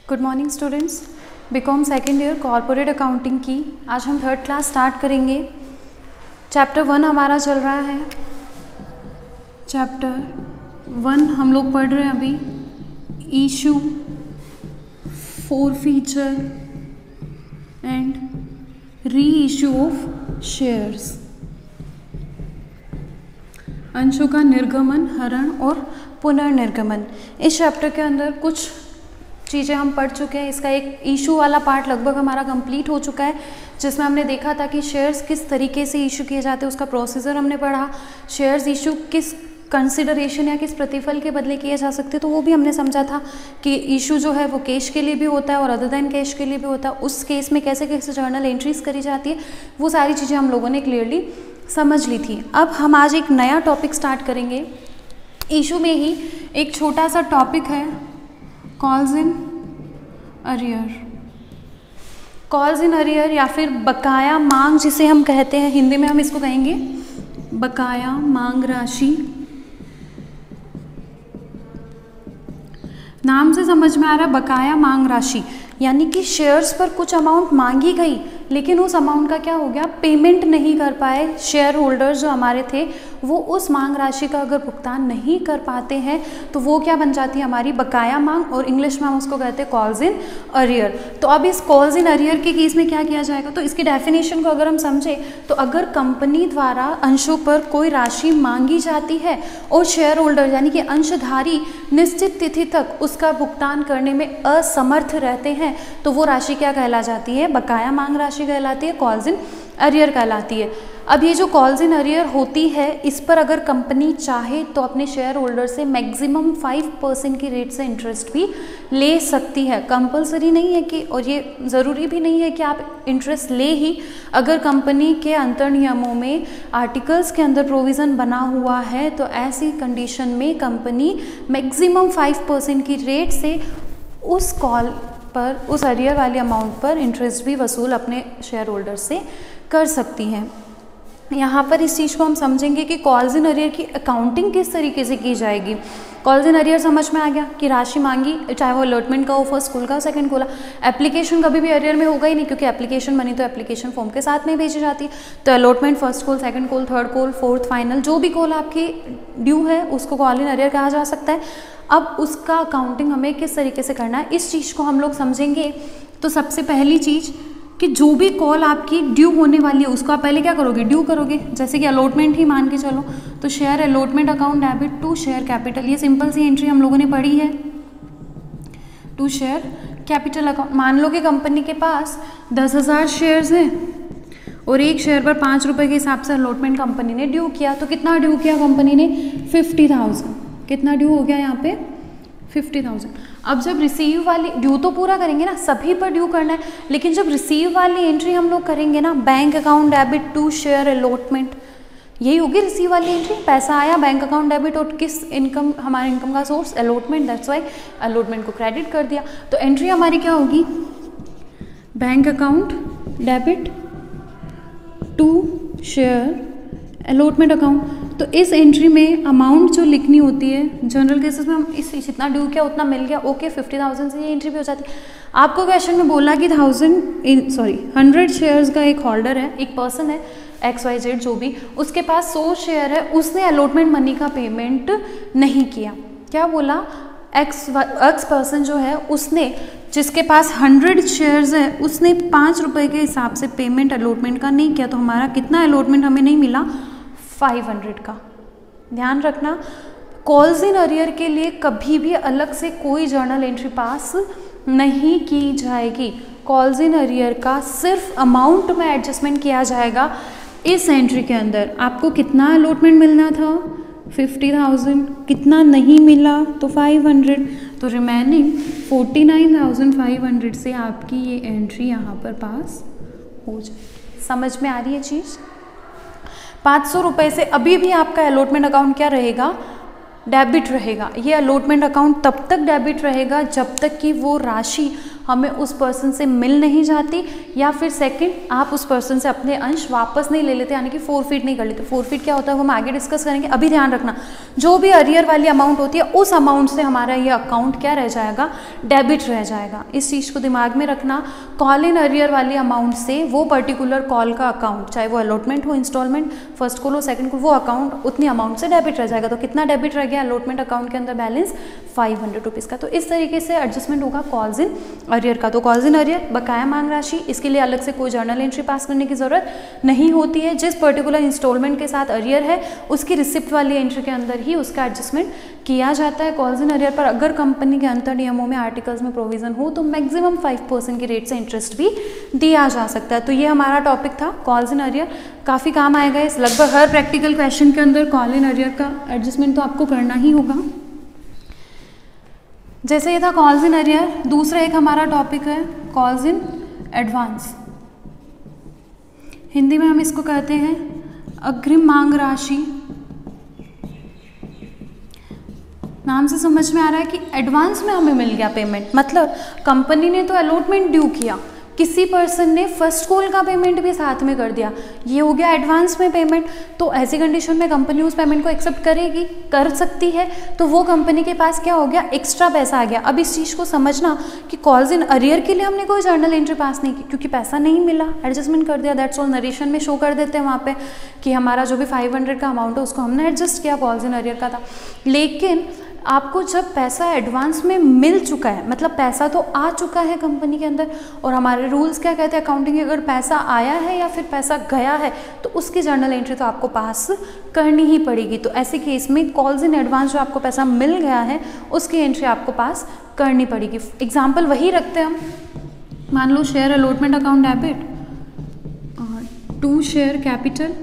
Good morning students. BCom second year corporate accounting की आज हम थर्ड क्लास स्टार्ट करेंगे। चैप्टर 1 हमारा चल रहा है। चैप्टर 1 हम लोग पढ़ रहे हैं अभी issue, forfeiture and re issue of shares. अंशों का निर्गमन, हरण और पुनर्निर्गमन। इस चैप्टर के अंदर कुछ चीज़ें हम पढ़ चुके हैं। इसका एक इशू वाला पार्ट लगभग हमारा कंप्लीट हो चुका है, जिसमें हमने देखा था कि शेयर्स किस तरीके से इशू किए जाते हैं, उसका प्रोसीजर हमने पढ़ा। शेयर्स इशू किस कंसिडरेशन या किस प्रतिफल के बदले किए जा सकते हैं, तो वो भी हमने समझा था कि इशू जो है वो कैश के लिए भी होता है और अदर देन कैश के लिए भी होता है। उस केस में कैसे कैसे जर्नल एंट्रीज करी जाती है, वो सारी चीज़ें हम लोगों ने क्लियरली समझ ली थी। अब हम आज एक नया टॉपिक स्टार्ट करेंगे। इशू में ही एक छोटा सा टॉपिक है calls in arrear. Calls in arrear या फिर बकाया मांग जिसे हम कहते हैं, हिंदी में हम इसको कहेंगे बकाया मांग राशि। नाम से समझ में आ रहा है बकाया मांग राशि, यानी कि शेयर्स पर कुछ अमाउंट मांगी गई लेकिन उस अमाउंट का क्या हो गया, पेमेंट नहीं कर पाए शेयर होल्डर्स जो हमारे थे, वो उस मांग राशि का अगर भुगतान नहीं कर पाते हैं तो वो क्या बन जाती है, हमारी बकाया मांग, और इंग्लिश में हम उसको कहते हैं कॉल्स इन अरियर। तो अब इस कॉल्स इन अरियर के केस में क्या किया जाएगा, तो इसकी डेफिनेशन को अगर हम समझें तो अगर कंपनी द्वारा अंशों पर कोई राशि मांगी जाती है और शेयर होल्डर यानी कि अंशधारी निश्चित तिथि तक उसका भुगतान करने में असमर्थ रहते हैं तो वो राशि क्या कहला जाती है, बकाया मांग राशि कहलाती है, कॉल्स इन अरियर कहलाती है। अब ये जो कॉल्स इन अरियर होती है, इस पर अगर कंपनी चाहे तो अपने शेयर होल्डर से मैक्सिमम 5% की रेट से इंटरेस्ट भी ले सकती है। कंपलसरी नहीं है कि, और ये ज़रूरी भी नहीं है कि आप इंटरेस्ट ले ही। अगर कंपनी के अंतर नियमों में आर्टिकल्स के अंदर प्रोविज़न बना हुआ है तो ऐसी कंडीशन में कंपनी मैक्सिमम 5% की रेट से उस कॉल पर, उस अरियर वाले अमाउंट पर इंटरेस्ट भी वसूल अपने शेयर होल्डर से कर सकती हैं। यहाँ पर इस चीज़ को हम समझेंगे कि कॉल्स इन अरियर की अकाउंटिंग किस तरीके से की जाएगी। कॉल्स इन अरियर समझ में आ गया कि राशि मांगी, चाहे वो अलॉटमेंट का हो, फर्स्ट कॉल का, सेकंड कॉल। एप्लीकेशन कभी भी अरियर में होगा ही नहीं, क्योंकि एप्लीकेशन बनी तो एप्लीकेशन फॉर्म के साथ में भेजी जाती है। तो allotment, first call, second call, third call, fourth, final, जो भी कॉल आपकी ड्यू है उसको कॉल इन अरियर कहा जा सकता है। अब उसका अकाउंटिंग हमें किस तरीके से करना है, इस चीज़ को हम लोग समझेंगे। तो सबसे पहली चीज़ कि जो भी कॉल आपकी ड्यू होने वाली है उसको आप पहले क्या करोगे, ड्यू करोगे। जैसे कि अलॉटमेंट ही मान के चलो, तो share allotment account debit to share capital, ये सिंपल सी एंट्री हम लोगों ने पढ़ी है, टू शेयर कैपिटल अकाउंट। मान लो कि कंपनी के पास 10,000 शेयर्स हैं और एक शेयर पर 5 रुपये के हिसाब से अलॉटमेंट कंपनी ने ड्यू किया। तो कितना ड्यू किया कंपनी ने, 50,000। कितना ड्यू हो गया यहाँ पे, 50,000। अब जब रिसीव वाली ड्यू तो पूरा करेंगे ना, सभी पर ड्यू करना है, लेकिन जब रिसीव वाली एंट्री हम लोग करेंगे ना, bank account debit to share allotment, यही होगी रिसीव वाली एंट्री। पैसा आया, बैंक अकाउंट डेबिट, और किस इनकम, हमारे इनकम का source allotment, that's why allotment को क्रेडिट कर दिया। तो एंट्री हमारी क्या होगी, bank account debit to share allotment account. तो इस एंट्री में अमाउंट जो लिखनी होती है, जनरल केसेस में हम इस जितना ड्यू किया उतना मिल गया, ओके, 50,000 से ये एंट्री भी हो जाती है। आपको क्वेश्चन में बोला कि 100 शेयर्स का एक होल्डर है, एक पर्सन है XYZ जो भी, उसके पास 100 शेयर है, उसने अलॉटमेंट मनी का पेमेंट नहीं किया। क्या बोला, एक्स पर्सन जो है उसने, जिसके पास 100 शेयर्स है, उसने 5 रुपये के हिसाब से पेमेंट अलॉटमेंट का नहीं किया, तो हमारा कितना अलॉटमेंट हमें नहीं मिला, 500 का। ध्यान रखना, कॉल्स इन अरियर के लिए कभी भी अलग से कोई जर्नल एंट्री पास नहीं की जाएगी। कॉल्स इन अरियर का सिर्फ अमाउंट में एडजस्टमेंट किया जाएगा। इस एंट्री के अंदर आपको कितना अलॉटमेंट मिलना था, 50,000, कितना नहीं मिला तो 500, तो रिमेनिंग 49,500 से आपकी ये एंट्री यहाँ पर पास हो जाए। समझ में आ रही है चीज़। 500 रुपये से अभी भी आपका अलॉटमेंट अकाउंट क्या रहेगा, डेबिट रहेगा। ये अलॉटमेंट अकाउंट तब तक डेबिट रहेगा जब तक कि वो राशि हमें उस पर्सन से मिल नहीं जाती, या फिर सेकंड आप उस पर्सन से अपने अंश वापस नहीं ले लेते, यानी कि फोरफिट नहीं कर लेते। फोरफिट क्या होता है वो हम आगे डिस्कस करेंगे। अभी ध्यान रखना, जो भी अरियर वाली अमाउंट होती है उस अमाउंट से हमारा ये अकाउंट क्या रह जाएगा, डेबिट रह जाएगा। इस चीज़ को दिमाग में रखना। कॉल इन अरियर वाली अमाउंट से वो पर्टिकुलर कॉल का अकाउंट, चाहे वो अलॉटमेंट हो, इंस्टॉलमेंट, फर्स्ट कॉल हो, सेकंड कॉल, वो अकाउंट उतनी अमाउंट से डेबिट रह जाएगा। तो कितना डेबिट रह गया अलॉटमेंट अकाउंट के अंदर बैलेंस 500 रुपीज़ का। तो इस तरीके से एडजस्टमेंट होगा कॉल्स इन अरियर का। तो कॉल्स इन अरियर बकाया मांग राशि, इसके लिए अलग से कोई जर्नल एंट्री पास करने की ज़रूरत नहीं होती है। जिस पर्टिकुलर इंस्टॉलमेंट के साथ अरियर है उसकी रिसिप्ट वाली एंट्री के अंदर ही उसका एडजस्टमेंट किया जाता है। कॉल्स इन अरियर पर अगर कंपनी के अंतर नियमों में आर्टिकल्स में प्रोविजन हो तो मैक्सिमम 5% की रेट से इंटरेस्ट भी दिया जा सकता है। तो ये हमारा टॉपिक था कॉल्स इन अरियर, काफ़ी काम आएगा इस लगभग हर प्रैक्टिकल क्वेश्चन के अंदर कॉल इन अरियर का एडजस्टमेंट तो आपको करना ही होगा। जैसे ये था कॉल्स इन अरियर, दूसरा एक हमारा टॉपिक है कॉल्स इन एडवांस। हिंदी में हम इसको कहते हैं अग्रिम मांग राशि। नाम से समझ में आ रहा है कि एडवांस में हमें मिल गया पेमेंट, मतलब कंपनी ने तो अलॉटमेंट ड्यू किया, किसी पर्सन ने फर्स्ट कॉल का पेमेंट भी साथ में कर दिया, ये हो गया एडवांस में पेमेंट। तो ऐसी कंडीशन में कंपनी उस पेमेंट को एक्सेप्ट करेगी, कर सकती है, तो वो कंपनी के पास क्या हो गया, एक्स्ट्रा पैसा आ गया। अब इस चीज़ को समझना कि कॉल्स इन अरियर के लिए हमने कोई जर्नल एंट्री पास नहीं की क्योंकि पैसा नहीं मिला, एडजस्टमेंट कर दिया, दैट्स ऑल। नरेशन में शो कर देते हैं वहाँ पे कि हमारा जो भी 500 का अमाउंट है उसको हमने एडजस्ट किया, कॉल्स इन अरियर का था। लेकिन आपको जब पैसा एडवांस में मिल चुका है, मतलब पैसा तो आ चुका है कंपनी के अंदर, और हमारे रूल्स क्या कहते हैं अकाउंटिंग के, अगर पैसा आया है या फिर पैसा गया है तो उसकी जर्नल एंट्री तो आपको पास करनी ही पड़ेगी। तो ऐसे केस में कॉल्स इन एडवांस जो आपको पैसा मिल गया है उसकी एंट्री आपको पास करनी पड़ेगी। एग्जाम्पल वही रखते हैं हम, मान लो शेयर अलॉटमेंट अकाउंट डेबिट और 2 शेयर कैपिटल,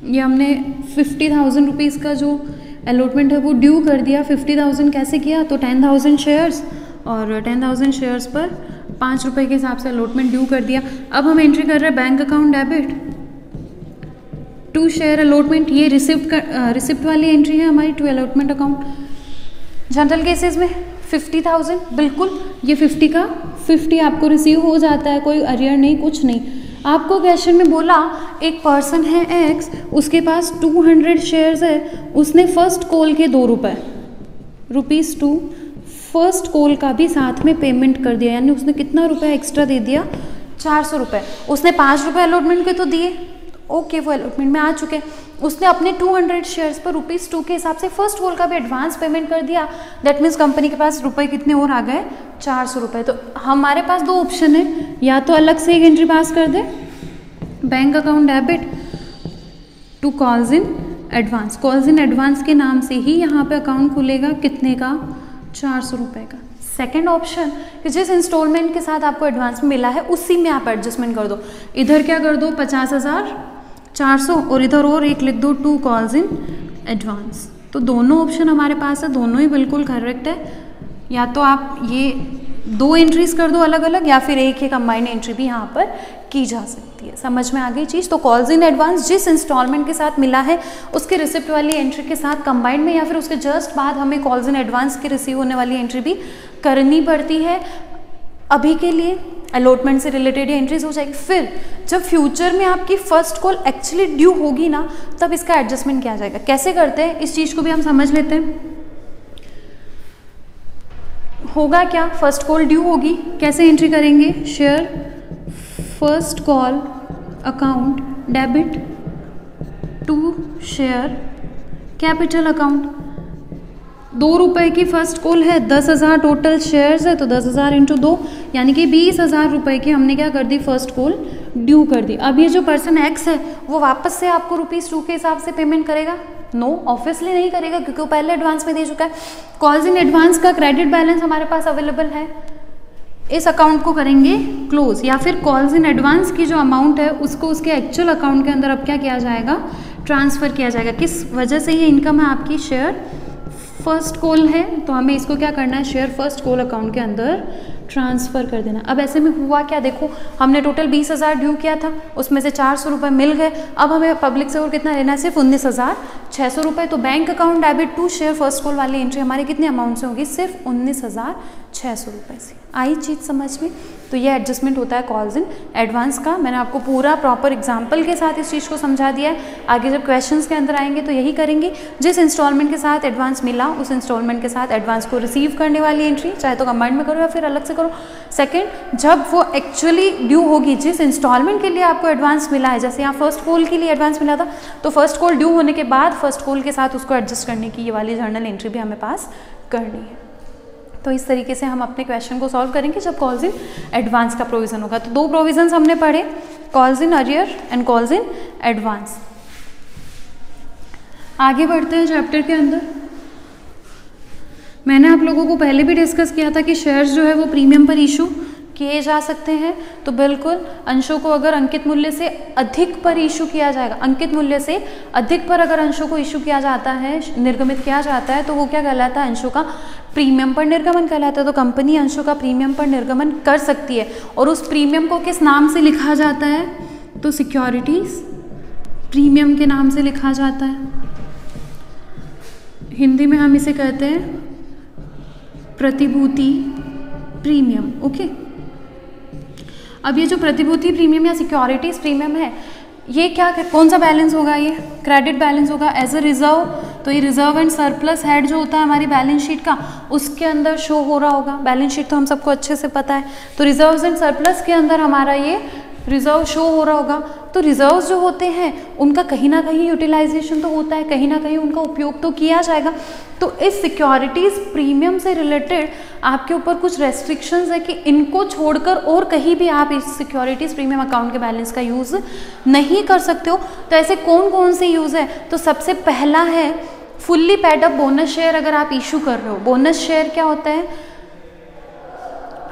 ये हमने 50,000 रुपीज़ का जो अलॉटमेंट है वो ड्यू कर दिया। 50,000 कैसे किया, तो 10,000 शेयर्स, और 10,000 शेयर्स पर 5 रुपये के हिसाब से अलॉटमेंट ड्यू कर दिया। अब हम एंट्री कर रहे हैं bank account debit 2 share allotment, ये रिसिप्ट वाली एंट्री है हमारी to allotment account. General cases में 50,000, बिल्कुल ये 50 का 50 आपको रिसीव हो जाता है, कोई अरियर नहीं, कुछ नहीं। आपको क्वेश्चन में बोला एक पर्सन है एक्स, उसके पास 200 शेयर्स है, उसने फर्स्ट कॉल के 2 रुपये ₹2 फर्स्ट कॉल का भी साथ में पेमेंट कर दिया, यानी उसने कितना रुपया एक्स्ट्रा दे दिया, 400 रुपये। उसने 5 रुपये अलॉटमेंट के तो दिए, ओके वो अलॉटमेंट में आ चुके। उसने अपने 200 शेयर्स पर ₹2 के हिसाब से फर्स्ट कॉल का भी एडवांस पेमेंट कर दिया, दैट मीन्स कंपनी के पास रुपए कितने और आ गए, 400 रुपये। तो हमारे पास 2 ऑप्शन है, या तो अलग से एक एंट्री पास कर दे bank account debit to calls in advance, calls in advance के नाम से ही यहाँ पे अकाउंट खुलेगा, कितने का, 400 रुपये का। सेकेंड ऑप्शन कि जिस इंस्टॉलमेंट के साथ आपको एडवांस में मिला है उसी में आप एडजस्टमेंट कर दो, इधर क्या कर दो 50,400 और इधर और एक लिख दो 2 कॉल्स इन एडवांस। तो दोनों ऑप्शन हमारे पास है, दोनों ही बिल्कुल करेक्ट है। या तो आप ये 2 एंट्रीज कर दो अलग अलग, या फिर एक ही कंबाइंड एंट्री भी यहाँ पर की जा सकती है। समझ में आ गई चीज़। तो कॉल्स इन एडवांस जिस इंस्टॉलमेंट के साथ मिला है उसके रिसिप्ट वाली एंट्री के साथ कंबाइंड में, या फिर उसके जस्ट बाद हमें कॉल्स इन एडवांस के रिसीव होने वाली एंट्री भी करनी पड़ती है। अभी के लिए अलॉटमेंट से रिलेटेड एंट्रीज हो जाएगी, फिर जब फ्यूचर में आपकी फर्स्ट कॉल एक्चुअली ड्यू होगी ना, तब इसका एडजस्टमेंट किया जाएगा। कैसे करते हैं इस चीज़ को भी हम समझ लेते हैं। होगा क्या, फर्स्ट कॉल ड्यू होगी, कैसे एंट्री करेंगे, share first call account debit to share capital account. 2 रुपये की फर्स्ट कॉल है, 10,000 टोटल शेयर्स है, तो 10,000 इंटू 2 यानी कि 20,000 रुपये की हमने क्या कर दी, फर्स्ट कॉल ड्यू कर दी। अब ये जो पर्सन एक्स है वो वापस से आपको ₹2 के हिसाब से पेमेंट करेगा, नो ऑब्वियसली नहीं करेगा क्योंकि वो पहले एडवांस में दे चुका है। कॉल्स इन एडवांस का क्रेडिट बैलेंस हमारे पास अवेलेबल है, इस अकाउंट को करेंगे क्लोज, या फिर कॉल्स इन एडवांस की जो अमाउंट है उसको उसके एक्चुअल अकाउंट के अंदर अब क्या किया जाएगा, ट्रांसफ़र किया जाएगा। किस वजह से ये इनकम है आपकी, शेयर फर्स्ट कॉल है, तो हमें इसको क्या करना है, शेयर फर्स्ट कॉल अकाउंट के अंदर ट्रांसफ़र कर देना। अब ऐसे में हुआ क्या, देखो हमने टोटल 20,000 ड्यू किया था, उसमें से 400 रुपये मिल गए। अब हमें पब्लिक से और कितना लेना है, सिर्फ 19,600 रुपये। तो bank account debit to share first call वाली एंट्री हमारी कितने अमाउंट से होगी, सिर्फ 19,600 600 रुपये से। आई चीज़ समझ में? तो ये एडजस्टमेंट होता है कॉल्स इन एडवांस का। मैंने आपको पूरा प्रॉपर एग्जांपल के साथ इस चीज़ को समझा दिया है। आगे जब क्वेश्चंस के अंदर आएंगे तो यही करेंगे। जिस इंस्टॉलमेंट के साथ एडवांस मिला उस इंस्टॉलमेंट के साथ एडवांस को रिसीव करने वाली एंट्री, चाहे तो कंबाइंड में करो या फिर अलग से करो। सेकेंड, जब वो एक्चुअली ड्यू होगी, जिस इंस्टॉलमेंट के लिए आपको एडवांस मिला है, जैसे यहाँ फर्स्ट कॉल के लिए एडवांस मिला था, तो फर्स्ट कॉल ड्यू होने के बाद फर्स्ट कॉल के साथ उसको एडजस्ट करने की ये वाली जर्नल एंट्री भी हमें पास करनी है। तो इस तरीके से हम अपने क्वेश्चन को सॉल्व करेंगे जब कॉल्स इन एडवांस का प्रोविज़न होगा। तो 2 प्रोविजंस हमने पढ़े, calls in arrear and calls in advance. आगे बढ़ते हैं चैप्टर के अंदर। मैंने आप लोगों को पहले भी डिस्कस किया था कि शेयर्स जो है वो प्रीमियम पर इशू किए जा सकते हैं। तो बिल्कुल अंशों को अगर अंकित मूल्य से अधिक पर इशू किया जाएगा, अंकित मूल्य से अधिक पर अगर अंशों को इशू किया जाता है, निर्गमित किया जाता है, तो वो क्या कहलाता है? अंशों का प्रीमियम पर निर्गमन कहलाता है। तो कंपनी अंशों का प्रीमियम पर निर्गमन कर सकती है। और उस प्रीमियम को किस नाम से लिखा जाता है? तो सिक्योरिटीज प्रीमियम के नाम से लिखा जाता है। हिंदी में हम इसे कहते हैं प्रतिभूति प्रीमियम। ओके, अब ये जो प्रतिभूति प्रीमियम या सिक्योरिटीज प्रीमियम है, ये क्या, कौन सा बैलेंस होगा? ये क्रेडिट बैलेंस होगा एज अ रिजर्व। तो ये रिजर्व एंड सरप्लस हेड जो होता है हमारी बैलेंस शीट का, उसके अंदर शो हो रहा होगा। बैलेंस शीट तो हम सबको अच्छे से पता है। तो रिजर्व्स एंड सरप्लस के अंदर हमारा ये रिजर्व शो हो रहा होगा। तो रिजर्व्स जो होते हैं उनका कहीं ना कहीं यूटिलाइजेशन तो होता है, कहीं ना कहीं उनका उपयोग तो किया जाएगा। तो इस सिक्योरिटीज़ प्रीमियम से रिलेटेड आपके ऊपर कुछ रेस्ट्रिक्शंस है कि इनको छोड़कर और कहीं भी आप इस सिक्योरिटीज़ प्रीमियम अकाउंट के बैलेंस का यूज़ नहीं कर सकते हो। तो ऐसे कौन कौन से यूज़ है? तो सबसे पहला है fully paid up bonus share. अगर आप इशू कर रहे हो, बोनस शेयर क्या होता है?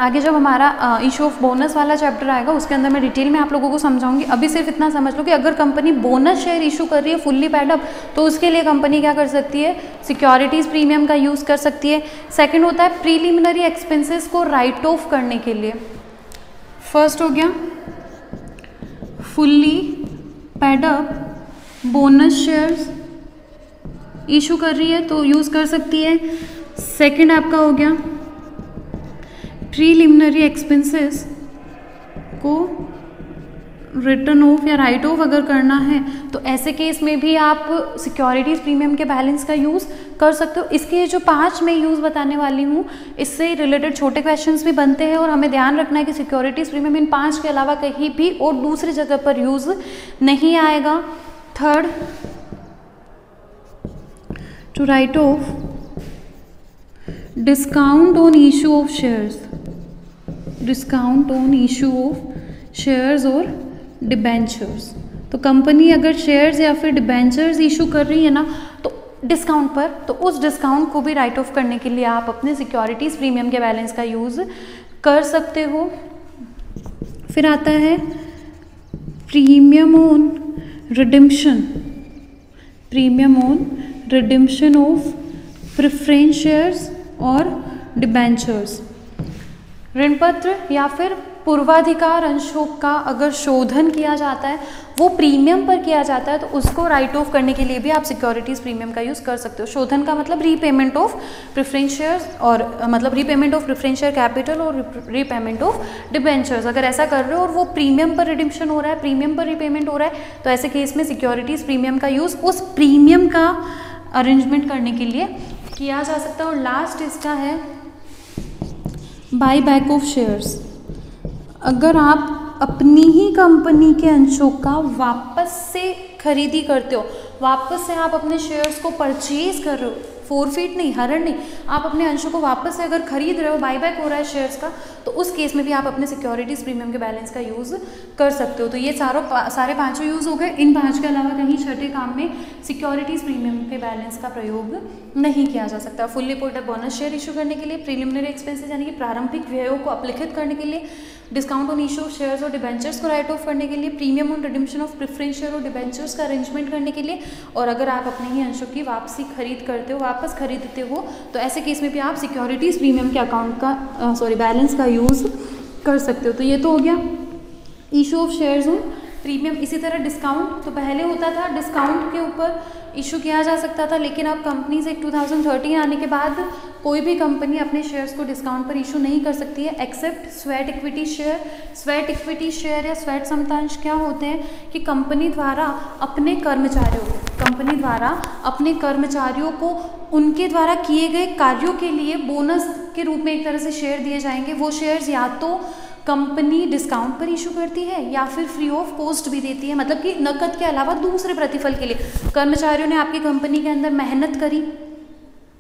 आगे जब हमारा इशू ऑफ बोनस वाला चैप्टर आएगा उसके अंदर मैं डिटेल में आप लोगों को समझाऊंगी। अभी सिर्फ इतना समझ लो कि अगर कंपनी बोनस शेयर इशू कर रही है फुल्ली पेड अप, तो उसके लिए कंपनी क्या कर सकती है? सिक्योरिटीज़ प्रीमियम का यूज़ कर सकती है। सेकंड होता है प्रीलिमिनरी एक्सपेंसेस को राइट ऑफ करने के लिए। फर्स्ट हो गया fully paid up bonus shares issue कर रही है तो यूज़ कर सकती है। सेकंड आपका हो गया प्रीलिमिनरी एक्सपेंसेस को रिटर्न ऑफ या राइट ऑफ अगर करना है तो ऐसे केस में भी आप सिक्योरिटीज़ प्रीमियम के बैलेंस का यूज़ कर सकते हो। इसके जो 5 मैं यूज़ बताने वाली हूँ, इससे रिलेटेड छोटे क्वेश्चंस भी बनते हैं और हमें ध्यान रखना है कि सिक्योरिटीज़ प्रीमियम इन 5 के अलावा कहीं भी और दूसरी जगह पर यूज़ नहीं आएगा। Third, to write off discount on issue of shares, discount on issue of shares और डिबेंचर्स। तो कंपनी अगर शेयर्स या फिर डिबेंचर्स इशू कर रही है ना तो डिस्काउंट पर, तो उस डिस्काउंट को भी राइट ऑफ करने के लिए आप अपने सिक्योरिटीज़ प्रीमियम के बैलेंस का यूज़ कर सकते हो। फिर आता है premium on redemption, premium on redemption of preference shares और डिबेंचर्स। ऋण पत्र या फिर पूर्वाधिकार अंशों का अगर शोधन किया जाता है, वो प्रीमियम पर किया जाता है, तो उसको राइट ऑफ करने के लिए भी आप सिक्योरिटीज़ प्रीमियम का यूज़ कर सकते हो। शोधन का मतलब रीपेमेंट ऑफ प्रेफरेंस शेयर्स और मतलब repayment of preference share capital और रीपेमेंट ऑफ डिबेंचर्स। अगर ऐसा कर रहे हो और वो प्रीमियम पर रिडिम्पशन हो रहा है, प्रीमियम पर रीपेमेंट हो रहा है, तो ऐसे केस में सिक्योरिटीज़ प्रीमियम का यूज़ उस प्रीमियम का अरेंजमेंट करने के लिए किया जा सकता है। और लास्ट इसका है बाई बैक ऑफ शेयर्स। अगर आप अपनी ही कंपनी के अंशों का वापस से खरीदी करते हो, वापस से आप अपने शेयर्स को परचेज कर रहे हो, फोरफीट नहीं, हरण नहीं, आप अपने अंशों को वापस से अगर खरीद रहे हो, बाई बैक हो रहा है शेयर्स का, तो उस केस में भी आप अपने सिक्योरिटीज़ प्रीमियम के बैलेंस का यूज़ कर सकते हो। तो ये सारे 5 यूज़ हो गए। इन 5 के अलावा कहीं छठे काम में सिक्योरिटीज़ प्रीमियम के बैलेंस का प्रयोग नहीं किया जा सकता। Fully paid up bonus share issue करने के लिए, प्रीलिमिनरी एक्सपेंसेस यानी कि प्रारंभिक व्ययों को अपलिखित करने के लिए, discount on issue of shares और डिबेंचर्स को राइट ऑफ करने के लिए, premium on redemption of preference share और डिबेंचर्स का अरेंजमेंट करने के लिए, और अगर आप अपने ही अंशों की वापसी खरीद करते हो, वापस खरीदते हो, तो ऐसे केस में भी आप सिक्योरिटीज़ प्रीमियम के अकाउंट का बैलेंस का यूज़ कर सकते हो। तो ये तो हो गया issue of shares on premium. इसी तरह डिस्काउंट, तो पहले होता था डिस्काउंट के ऊपर इशू किया जा सकता था, लेकिन अब कंपनीज एक 2013 आने के बाद कोई भी कंपनी अपने शेयर्स को डिस्काउंट पर इशू नहीं कर सकती है except sweat equity share. Sweat equity share या स्वेट समतांश क्या होते हैं कि कंपनी द्वारा अपने कर्मचारियों को उनके द्वारा किए गए कार्यों के लिए बोनस के रूप में एक तरह से शेयर दिए जाएंगे। वो शेयर्स या तो कंपनी डिस्काउंट पर इशू करती है या फिर फ्री ऑफ कॉस्ट भी देती है, मतलब कि नकद के अलावा दूसरे प्रतिफल के लिए। कर्मचारियों ने आपकी कंपनी के अंदर मेहनत करी,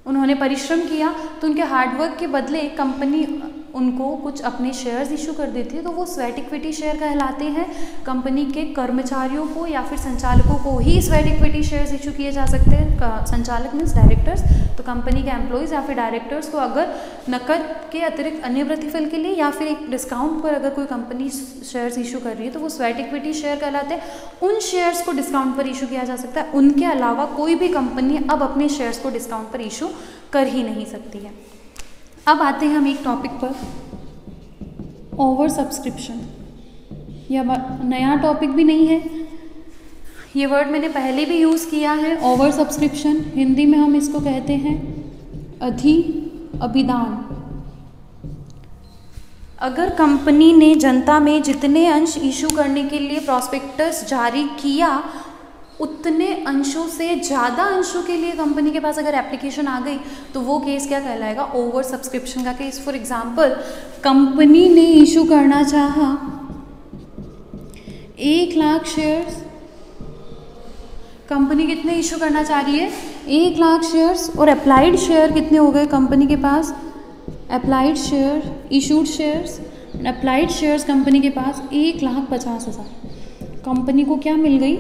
उन्होंने परिश्रम किया, तो उनके हार्डवर्क के बदले कंपनी उनको कुछ अपने शेयर्स इशू कर देती है, तो वो स्वेट इक्विटी शेयर कहलाते हैं। कंपनी के कर्मचारियों को या फिर संचालकों को ही स्वेट इक्विटी शेयर्स इशू किए जा सकते हैं। संचालक मीन्स डायरेक्टर्स, तो कंपनी के एम्प्लॉयज़ या फिर डायरेक्टर्स को अगर नकद के अतिरिक्त अन्य प्रतिफल के लिए या फिर एक डिस्काउंट पर अगर कोई कंपनी शेयर्स इशू कर रही है तो वो स्वेट इक्विटी शेयर कहलाते हैं। उन शेयर्स को डिस्काउंट पर इशू किया जा सकता है, उनके अलावा कोई भी कंपनी अब अपने शेयर्स को डिस्काउंट पर इशू कर ही नहीं सकती है। अब आते हैं हम एक टॉपिक पर, ओवर सब्सक्रिप्शन। यह नया टॉपिक भी नहीं है, ये वर्ड मैंने पहले भी यूज़ किया है। ओवर सब्सक्रिप्शन हिंदी में हम इसको कहते हैं अभिदान। अगर कंपनी ने जनता में जितने अंश इशू करने के लिए प्रॉस्पेक्टस जारी किया, उतने अंशों से ज़्यादा अंशों के लिए कंपनी के पास अगर एप्लीकेशन आ गई तो वो केस क्या कहलाएगा? ओवर सब्सक्रिप्शन का केस। फॉर एग्जांपल, कंपनी ने इशू करना चाहा 1 लाख शेयर्स। कंपनी कितने इशू करना चाह रही है? 1 लाख शेयर्स। और अप्लाइड शेयर कितने हो गए कंपनी के पास? Applied share, issued shares, applied shares company के पास 1,50,000। कंपनी को क्या मिल गई?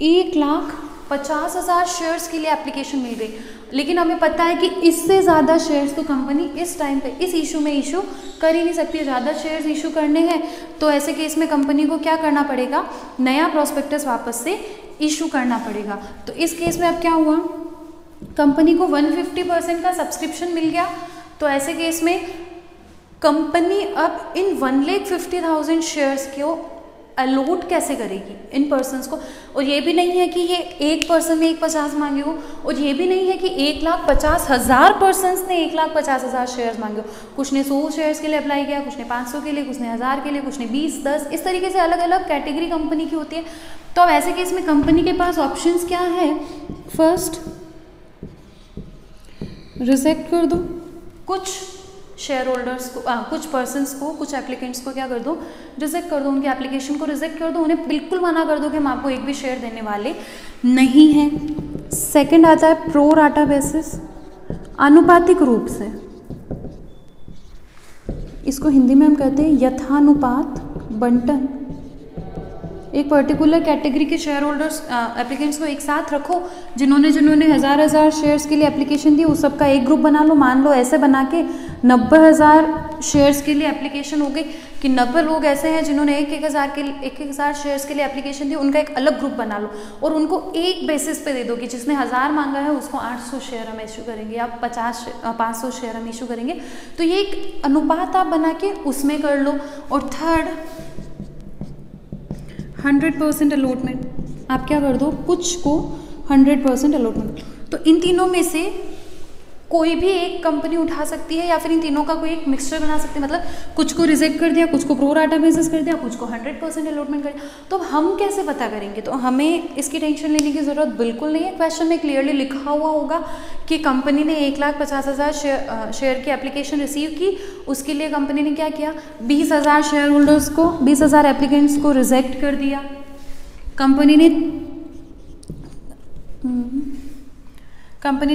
1,50,000 शेयर्स के लिए एप्लीकेशन मिल गई। लेकिन हमें पता है कि इससे ज़्यादा शेयर्स तो कंपनी इस टाइम पे इस इशू में इशू कर ही नहीं सकती। ज़्यादा शेयर्स इशू करने हैं तो ऐसे केस में कंपनी को क्या करना पड़ेगा? नया प्रॉस्पेक्टस वापस से इशू करना पड़ेगा। तो इस केस में अब क्या हुआ? कंपनी को 150% का सब्सक्रिप्शन मिल गया। तो ऐसे केस में कंपनी अब इन 1,50,000 शेयर्स को अलॉट कैसे करेगी इन पर्सन्स को? और ये भी नहीं है कि ये एक पर्सन ने 1,50,000 मांगे हो, और ये भी नहीं है कि 1,50,000 पर्सन्स ने 1,50,000 शेयर्स मांगे हो। कुछ ने 100 शेयर्स के लिए अप्लाई किया, कुछ ने 500 के लिए, कुछ ने 1000 के लिए, कुछ ने 20, 10, इस तरीके से अलग अलग कैटेगरी कंपनी की होती है। तो अब ऐसे केस में कंपनी के पास ऑप्शंस क्या है? फर्स्ट, रिजेक्ट कर दो कुछ शेयर होल्डर्स को, कुछ पर्सन्स को, कुछ एप्लीकेंट्स को क्या कर दो? रिजेक्ट कर दो, उनकी एप्लीकेशन को रिजेक्ट कर दो, उन्हें बिल्कुल मना कर दो कि हम आपको एक भी शेयर देने वाले नहीं हैं। सेकंड आता है प्रो राटा बेसिस, आनुपातिक रूप से। इसको हिंदी में हम कहते हैं यथानुपात बंटन। एक पर्टिकुलर कैटेगरी के शेयर होल्डर्स एप्लीकेंट्स को एक साथ रखो, जिन्होंने हज़ार शेयर्स के लिए एप्लीकेशन दी, उस सबका एक ग्रुप बना लो। मान लो ऐसे बना के 90,000 शेयर्स के लिए एप्लीकेशन हो गई कि 90 लोग ऐसे हैं जिन्होंने 1,000 शेयर्स के लिए एप्लीकेशन दी, उनका एक अलग ग्रुप बना लो और उनको एक बेसिस पे दे दो कि जिसने 1000 मांगा है उसको 800 शेयर हम इशू करेंगे या 500 शेयर हम इशू करेंगे। तो ये एक अनुपात आप बना के उसमें कर लो। और थर्ड, 100% अलॉटमेंट। आप क्या कर दो? कुछ को 100% अलॉटमेंट। तो इन तीनों में से कोई भी एक कंपनी उठा सकती है या फिर इन तीनों का कोई एक मिक्सचर बना सकती है। मतलब कुछ को रिजेक्ट कर दिया, कुछ को प्रो राटा बेसिस कर दिया, कुछ को 100% अलॉटमेंट कर दिया। तो अब हम कैसे पता करेंगे? तो हमें इसकी टेंशन लेने की ज़रूरत बिल्कुल नहीं है। क्वेश्चन में क्लियरली लिखा हुआ होगा कि कंपनी ने 1,50,000 शेयर की एप्लीकेशन रिसीव की। उसके लिए कंपनी ने क्या किया? 20,000 शेयर होल्डर्स को, 20,000 एप्लीकेंट्स को रिजेक्ट कर दिया। कंपनी ने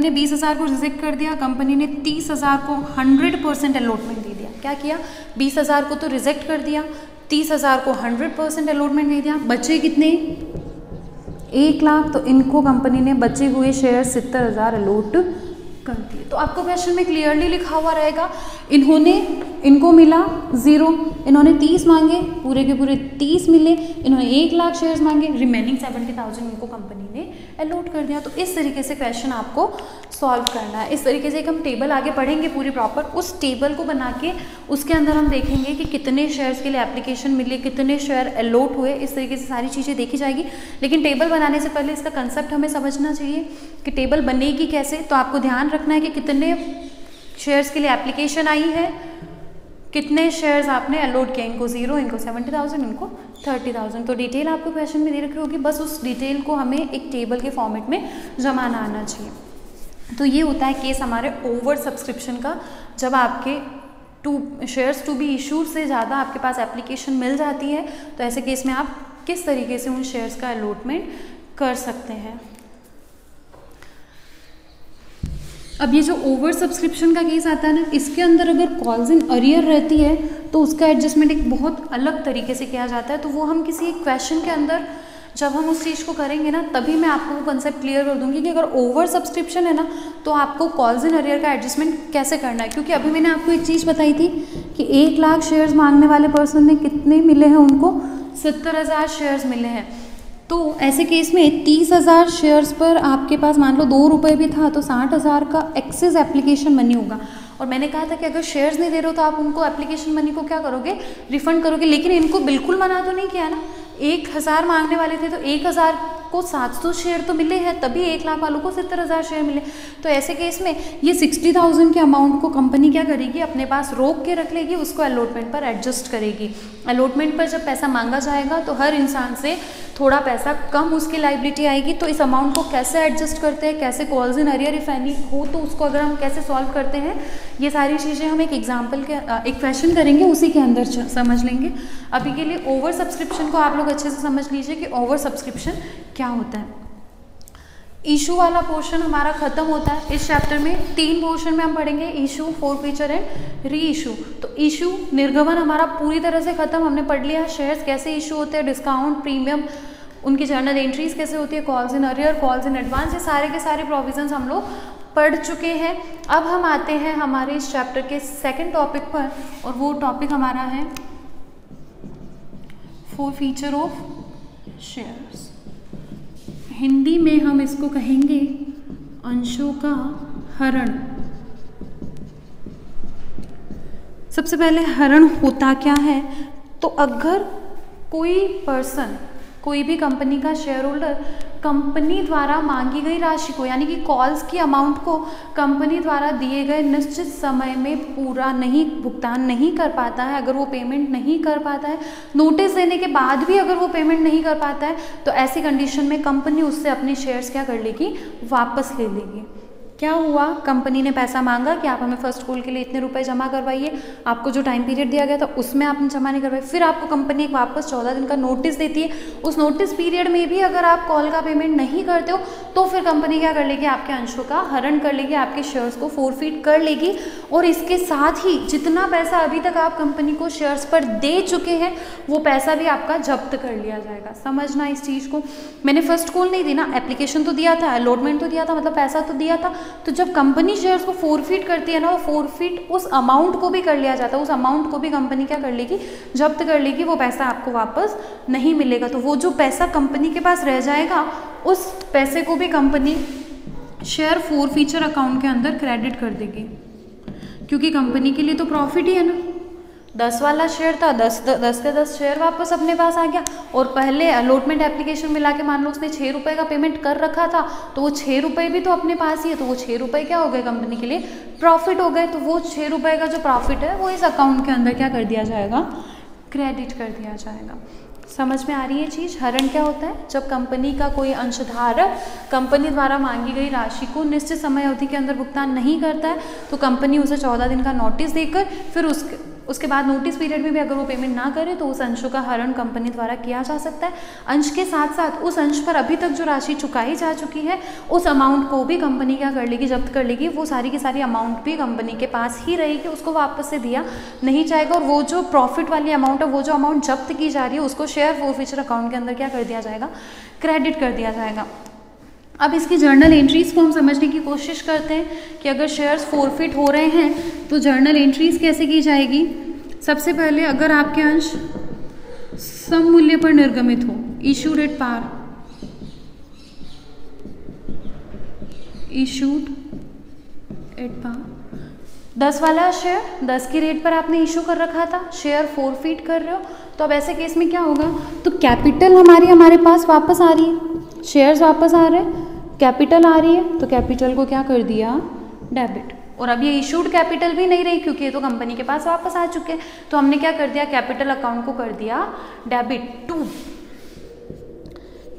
20,000 को रिजेक्ट कर दिया। कंपनी ने 30,000 को 100% अलॉटमेंट दे दिया। क्या किया? 20,000 को तो रिजेक्ट कर दिया, 30,000 को 100% अलॉटमेंट दे दिया। बचे कितने? 1 लाख। तो इनको कंपनी ने बचे हुए शेयर 70,000 अलॉट कर दिए। तो आपको क्वेश्चन में क्लियरली लिखा हुआ रहेगा, इन्होंने इनको मिला 0, इन्होंने 30 मांगे, पूरे के पूरे 30 मिले, इन्होंने 1 लाख शेयर्स मांगे, रिमेनिंग 70,000 इनको कंपनी ने अलॉट कर दिया। तो इस तरीके से क्वेश्चन आपको सॉल्व करना है। इस तरीके से एक हम टेबल आगे पढ़ेंगे पूरी प्रॉपर, उस टेबल को बना के उसके अंदर हम देखेंगे कि कितने शेयर्स के लिए एप्लीकेशन मिले, कितने शेयर अलॉट हुए, इस तरीके से सारी चीज़ें देखी जाएगी। लेकिन टेबल बनाने से पहले इसका कंसेप्ट हमें समझना चाहिए कि टेबल बनेगी कैसे। तो आपको ध्यान रखना है कि कितने शेयर्स के लिए एप्लीकेशन आई है, कितने शेयर्स आपने अलॉट किए, इनको 0, इनको 70,000, इनको 30,000। तो डिटेल आपको क्वेश्चन में दे रखी होगी, बस उस डिटेल को हमें एक टेबल के फॉर्मेट में जमाना आना चाहिए। तो ये होता है केस हमारे ओवर सब्सक्रिप्शन का, जब आपके शेयर्स टू बी इशूड से ज़्यादा आपके पास एप्लीकेशन मिल जाती है, तो ऐसे केस में आप किस तरीके से उन शेयर्स का अलॉटमेंट कर सकते हैं। अब ये जो ओवर सब्सक्रिप्शन का केस आता है ना, इसके अंदर अगर कॉल्स इन अरियर रहती है तो उसका एडजस्टमेंट एक बहुत अलग तरीके से किया जाता है। तो वो हम किसी एक क्वेश्चन के अंदर जब हम उस चीज़ को करेंगे ना, तभी मैं आपको वो कंसेप्ट क्लियर कर दूंगी कि अगर ओवर सब्सक्रिप्शन है ना, तो आपको कॉल्स इन अरियर का एडजस्टमेंट कैसे करना है। क्योंकि अभी मैंने आपको एक चीज़ बताई थी कि 1 लाख शेयर्स मांगने वाले पर्सन ने कितने मिले हैं, उनको 70,000 शेयर्स मिले हैं। तो ऐसे केस में 30,000 शेयर्स पर आपके पास मान लो 2 रुपये भी था, तो 60,000 का एक्सेस एप्लीकेशन मनी होगा। और मैंने कहा था कि अगर शेयर्स नहीं दे रहे हो तो आप उनको एप्लीकेशन मनी को क्या करोगे, रिफंड करोगे। लेकिन इनको बिल्कुल मना तो नहीं किया ना, 1,000 मांगने वाले थे तो 1,000 को 700 शेयर तो मिले हैं, तभी 1 लाख वालों को 70,000 शेयर मिले। तो ऐसे केस में ये 60,000 के अमाउंट को कंपनी क्या करेगी, अपने पास रोक के रख लेगी, उसको अलॉटमेंट पर एडजस्ट करेगी। अलॉटमेंट पर जब पैसा मांगा जाएगा तो हर इंसान से थोड़ा पैसा कम उसकी लायबिलिटी आएगी। तो इस अमाउंट को कैसे एडजस्ट करते हैं, कैसे calls in arrear if any हो तो उसको अगर हम कैसे सॉल्व करते हैं, ये सारी चीज़ें हम एक एग्जाम्पल के एक क्वेश्चन करेंगे, उसी के अंदर समझ लेंगे। अभी के लिए ओवर सब्सक्रिप्शन को आप लोग अच्छे से समझ लीजिए कि ओवर सब्सक्रिप्शन क्या होता है। इशू वाला पोर्शन हमारा खत्म होता है इस चैप्टर में। 3 पोर्शन में हम पढ़ेंगे, issue, forfeiture and re issue. तो इशू निर्गमन हमारा पूरी तरह से खत्म, हमने पढ़ लिया शेयर्स कैसे इशू होते हैं, डिस्काउंट, प्रीमियम, उनकी जर्नल एंट्रीज कैसे होती है, calls in arrear, calls in advance, ये सारे के सारे प्रोविजंस हम लोग पढ़ चुके हैं। अब हम आते हैं हमारे इस चैप्टर के सेकेंड टॉपिक पर, और वो टॉपिक हमारा है फोरफीचर ऑफ शेयर्स। हिंदी में हम इसको कहेंगे अंशों का हरण। सबसे पहले हरण होता क्या है, तो अगर कोई पर्सन, कोई भी कंपनी का शेयर होल्डर कंपनी द्वारा मांगी गई राशि को, यानी कि कॉल्स की अमाउंट को कंपनी द्वारा दिए गए निश्चित समय में पूरा नहीं भुगतान नहीं कर पाता है, अगर वो पेमेंट नहीं कर पाता है, नोटिस देने के बाद भी अगर वो पेमेंट नहीं कर पाता है, तो ऐसी कंडीशन में कंपनी उससे अपने शेयर्स क्या कर लेगी, वापस ले लेगी। क्या हुआ, कंपनी ने पैसा मांगा कि आप हमें फर्स्ट कॉल के लिए इतने रुपए जमा करवाइए, आपको जो टाइम पीरियड दिया गया था उसमें आपने जमा नहीं करवाई, फिर आपको कंपनी एक वापस 14 दिन का नोटिस देती है। उस नोटिस पीरियड में भी अगर आप कॉल का पेमेंट नहीं करते हो तो फिर कंपनी क्या कर लेगी, आपके अंशों का हरण कर लेगी, आपके शेयर्स को फोरफीट कर लेगी, और इसके साथ ही जितना पैसा अभी तक आप कंपनी को शेयर्स पर दे चुके हैं वो पैसा भी आपका जब्त कर लिया जाएगा। समझना इस चीज़ को, मैंने फर्स्ट कॉल नहीं दी ना, एप्लीकेशन तो दिया था, अलॉटमेंट तो दिया था, मतलब पैसा तो दिया था, तो जब कंपनी शेयर्स को फोरफीट करती है ना, वो फोरफीट उस अमाउंट को भी कर लिया जाता है, उस अमाउंट को भी कंपनी क्या कर लेगी, जब्त कर लेगी, वो पैसा आपको वापस नहीं मिलेगा। तो वो जो पैसा कंपनी के पास रह जाएगा उस पैसे को भी कंपनी शेयर फोरफीचर अकाउंट के अंदर क्रेडिट कर देगी, क्योंकि कंपनी के लिए तो प्रॉफिट ही है ना। 10 वाला शेयर था, 10 के 10 शेयर वापस अपने पास आ गया, और पहले अलॉटमेंट एप्लीकेशन मिला के मान लो उसने 6 रुपये का पेमेंट कर रखा था, तो वो 6 रुपये भी तो अपने पास ही है, तो वो 6 रुपये क्या हो गए, कंपनी के लिए प्रॉफिट हो गए। तो वो 6 रुपये का जो प्रॉफिट है वो इस अकाउंट के अंदर क्या कर दिया जाएगा, क्रेडिट कर दिया जाएगा। समझ में आ रही है चीज़। हरण क्या होता है, जब कंपनी का कोई अंशधारक कंपनी द्वारा मांगी गई राशि को निश्चित समय अवधि के अंदर भुगतान नहीं करता है, तो कंपनी उसे 14 दिन का नोटिस देकर फिर उसके बाद नोटिस पीरियड में भी अगर वो पेमेंट ना करे तो उस अंशों का हरण कंपनी द्वारा किया जा सकता है। अंश के साथ साथ उस अंश पर अभी तक जो राशि चुकाई जा चुकी है उस अमाउंट को भी कंपनी क्या कर लेगी, जब्त कर लेगी। वो सारी की सारी अमाउंट भी कंपनी के पास ही रहेगी, उसको वापस से दिया नहीं जाएगा, और वो जो प्रॉफिट वाली अमाउंट है, वो जो अमाउंट जब्त की जा रही है, उसको शेयर फोरफीचर अकाउंट के अंदर क्या कर दिया जाएगा, क्रेडिट कर दिया जाएगा। अब इसकी जर्नल एंट्रीज को हम समझने की कोशिश करते हैं कि अगर शेयर्स फॉरफिट हो रहे हैं तो जर्नल एंट्रीज कैसे की जाएगी। सबसे पहले अगर आपके अंश सम मूल्य पर निर्गमित हो, issued at par, issued at par, 10 वाला शेयर 10 की रेट पर आपने इशू कर रखा था, शेयर फॉरफिट कर रहे हो, तो अब ऐसे केस में क्या होगा, तो कैपिटल हमारे पास वापस आ रही है, शेयर्स वापस आ रहे हैं, कैपिटल आ रही है, तो कैपिटल को क्या कर दिया, डेबिट। और अब ये इशूड कैपिटल भी नहीं रही क्योंकि ये तो कंपनी के पास वापस आ चुके हैं, तो हमने क्या कर दिया, कैपिटल अकाउंट को कर दिया डेबिट टू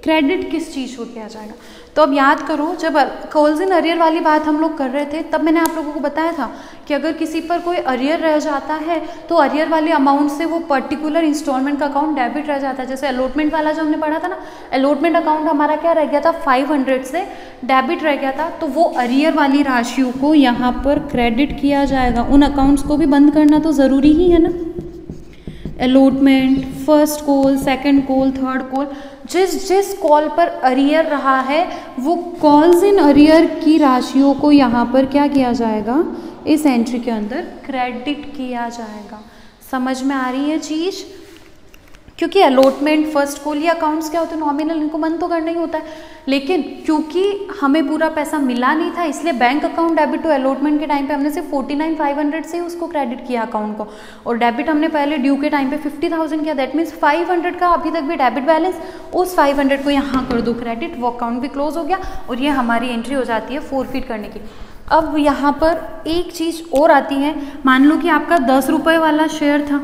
क्रेडिट किस चीज़ को किया जाएगा। तो अब याद करो, जब कॉल्स इन अरियर वाली बात हम लोग कर रहे थे तब मैंने आप लोगों को बताया था कि अगर किसी पर कोई अरियर रह जाता है तो अरियर वाले अमाउंट से वो पर्टिकुलर इंस्टॉलमेंट का अकाउंट डेबिट रह जाता है। जैसे अलॉटमेंट वाला जो हमने पढ़ा था ना, अलॉटमेंट अकाउंट हमारा क्या रह गया था, 500 से डेबिट रह गया था, तो वो अरियर वाली राशियों को यहाँ पर क्रेडिट किया जाएगा। उन अकाउंट्स को भी बंद करना तो ज़रूरी ही है ना, allotment, first call, second call, third call, जिस कॉल पर अरियर रहा है वो कॉल्स इन अरियर की राशियों को यहाँ पर क्या किया जाएगा, इस एंट्री के अंदर क्रेडिट किया जाएगा। समझ में आ रही है चीज़, क्योंकि अलॉटमेंट, फर्स्ट कॉल, ये अकाउंट्स क्या होते हैं, नॉमिनल, इनको बंद तो करना ही होता है, लेकिन क्योंकि हमें पूरा पैसा मिला नहीं था इसलिए bank account debit to allotment के टाइम पे हमने सिर्फ 49,500 से उसको क्रेडिट किया अकाउंट को, और डेबिट हमने पहले ड्यू के टाइम पे 50,000 किया, दैट मीन्स 500 का अभी तक भी डेबिट बैलेंस, उस 500 को यहाँ कर दो क्रेडिट, वो अकाउंट भी क्लोज हो गया और ये हमारी एंट्री हो जाती है फॉरफिट करने की। अब यहाँ पर एक चीज़ और आती है, मान लो कि आपका 10 रुपये वाला शेयर था,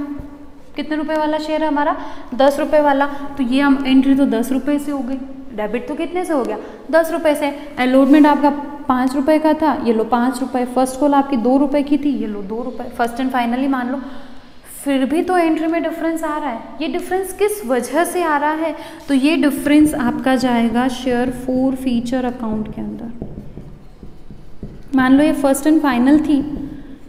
कितने रुपए वाला शेयर है हमारा, 10 रुपये वाला, तो ये हम एंट्री तो 10 रुपये से हो गई, डेबिट तो कितने से हो गया, 10 रुपये से। अलॉटमेंट आपका 5 रुपये का था, ये लो 5 रुपये, फर्स्ट कॉल आपकी 2 रुपये की थी, ये लो 2 रुपये, फर्स्ट एंड फाइनली मान लो, फिर भी तो एंट्री में डिफरेंस आ रहा है। ये डिफरेंस किस वजह से आ रहा है, तो ये डिफरेंस आपका जाएगा शेयर फॉरफीचर अकाउंट के अंदर। मान लो ये फर्स्ट एंड फाइनल थी,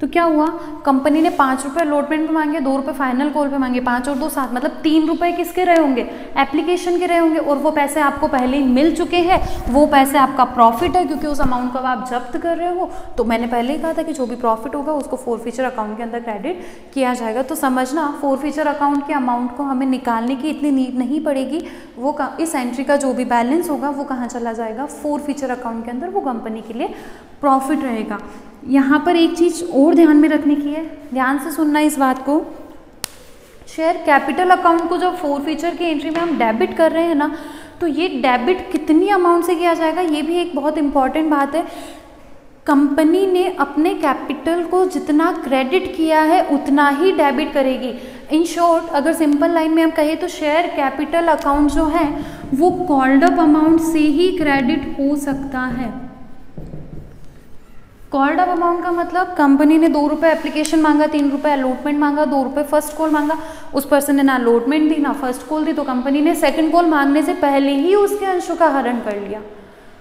तो क्या हुआ, कंपनी ने 5 रुपये अलॉटमेंट पे मांगे, 2 रुपये फाइनल कॉल पे मांगे, 5 और 2 7, मतलब 3 रुपये किसके रहे होंगे, एप्लीकेशन के रहे होंगे, और वो पैसे आपको पहले ही मिल चुके हैं, वो पैसे आपका प्रॉफिट है क्योंकि उस अमाउंट को आप जब्त कर रहे हो। तो मैंने पहले ही कहा था कि जो भी प्रॉफिट होगा उसको फॉरफीचर अकाउंट के अंदर क्रेडिट किया जाएगा। तो समझना, फॉरफीचर अकाउंट के अमाउंट को हमें निकालने की इतनी नीड नहीं पड़ेगी, वो इस एंट्री का जो भी बैलेंस होगा वो कहाँ चला जाएगा, फॉरफीचर अकाउंट के अंदर, वो कंपनी के लिए प्रॉफिट रहेगा। यहाँ पर एक चीज़ और ध्यान में रखने की है, ध्यान से सुनना इस बात को, शेयर कैपिटल अकाउंट को जब फॉरफीचर की एंट्री में हम डेबिट कर रहे हैं ना, तो ये डेबिट कितनी अमाउंट से किया जाएगा, ये भी एक बहुत इंपॉर्टेंट बात है। कंपनी ने अपने कैपिटल को जितना क्रेडिट किया है उतना ही डेबिट करेगी। इन शॉर्ट, अगर सिंपल लाइन में हम कहें तो शेयर कैपिटल अकाउंट जो है वो कॉल्ड अप अमाउंट से ही क्रेडिट हो सकता है। कॉल्ड अप अमाउंट का मतलब, कंपनी ने 2 रुपये एप्लीकेशन मांगा, 3 रुपये अलॉटमेंट मांगा, 2 रुपये फर्स्ट कॉल मांगा, उस पर्सन ने ना अलॉटमेंट दी ना फर्स्ट कॉल दी, तो कंपनी ने सेकंड कॉल मांगने से पहले ही उसके अंशों का हरण कर लिया।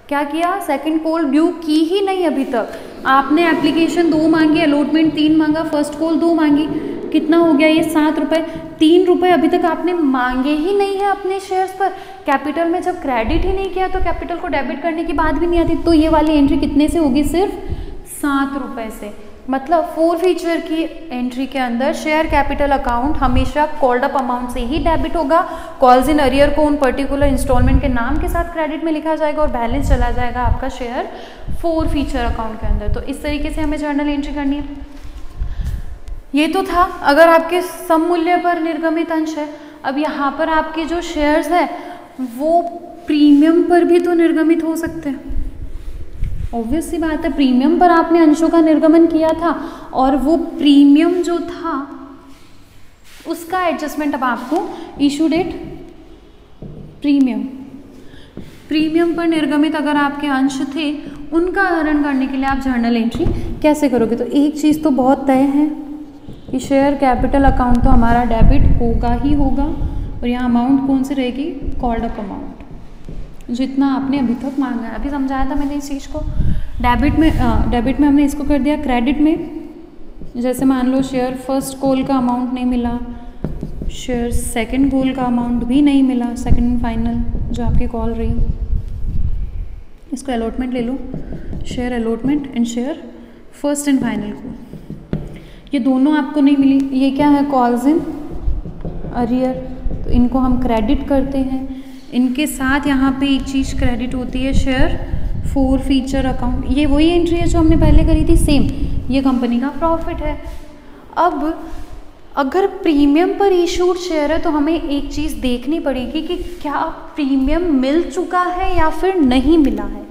क्या किया, सेकंड कॉल ड्यू की ही नहीं अभी तक, आपने एप्लीकेशन 2 मांगी, अलॉटमेंट 3 मांगा, फर्स्ट कॉल 2 मांगी, कितना हो गया ये 7 रुपये, 3 रुपये अभी तक आपने मांगे ही नहीं है अपने शेयर्स पर। कैपिटल में जब क्रेडिट ही नहीं किया तो कैपिटल को डेबिट करने की बात भी नहीं आती, तो ये वाली एंट्री कितने से होगी, सिर्फ 7 रुपये से। मतलब फॉरफीचर की एंट्री के अंदर शेयर कैपिटल अकाउंट हमेशा कॉल्ड अप अमाउंट से ही डेबिट होगा, कॉल्स इन अरियर को उन पर्टिकुलर इंस्टॉलमेंट के नाम के साथ क्रेडिट में लिखा जाएगा और बैलेंस चला जाएगा आपका शेयर फॉरफीचर अकाउंट के अंदर। तो इस तरीके से हमें जर्नल एंट्री करनी है। ये तो था अगर आपके सम मूल्य पर निर्गमित अंश है। अब यहाँ पर आपके जो शेयर्स है वो प्रीमियम पर भी तो निर्गमित हो सकते हैं, ऑब्वियस सी बात है, प्रीमियम पर आपने अंशों का निर्गमन किया था और वो प्रीमियम जो था उसका एडजस्टमेंट अब आपको इशू डेट प्रीमियम पर निर्गमित अगर आपके अंश थे उनका हरण करने के लिए आप जर्नल एंट्री कैसे करोगे। तो एक चीज़ तो बहुत तय है कि शेयर कैपिटल अकाउंट तो हमारा डेबिट होगा ही होगा, और यहाँ अमाउंट कौन सी रहेगी, कॉल्ड अप अमाउंट, जितना आपने अभी तक मांगा है। अभी समझाया था मैंने इस चीज़ को। डेबिट में हमने इसको कर दिया क्रेडिट में। जैसे मान लो शेयर फर्स्ट कॉल का अमाउंट नहीं मिला, शेयर सेकंड कॉल का अमाउंट भी नहीं मिला, सेकंड फाइनल जो आपकी कॉल रही, इसको अलॉटमेंट ले लो, share allotment and share first and final को, ये दोनों आपको नहीं मिली। ये क्या है, कॉल्स इन अरियर, तो इनको हम क्रेडिट करते हैं। इनके साथ यहाँ पे एक चीज़ क्रेडिट होती है, शेयर फॉर फीचर अकाउंट। ये वही एंट्री है जो हमने पहले करी थी, सेम, ये कंपनी का प्रॉफिट है। अब अगर प्रीमियम पर इशूड शेयर है तो हमें एक चीज़ देखनी पड़ेगी कि क्या प्रीमियम मिल चुका है या फिर नहीं मिला है।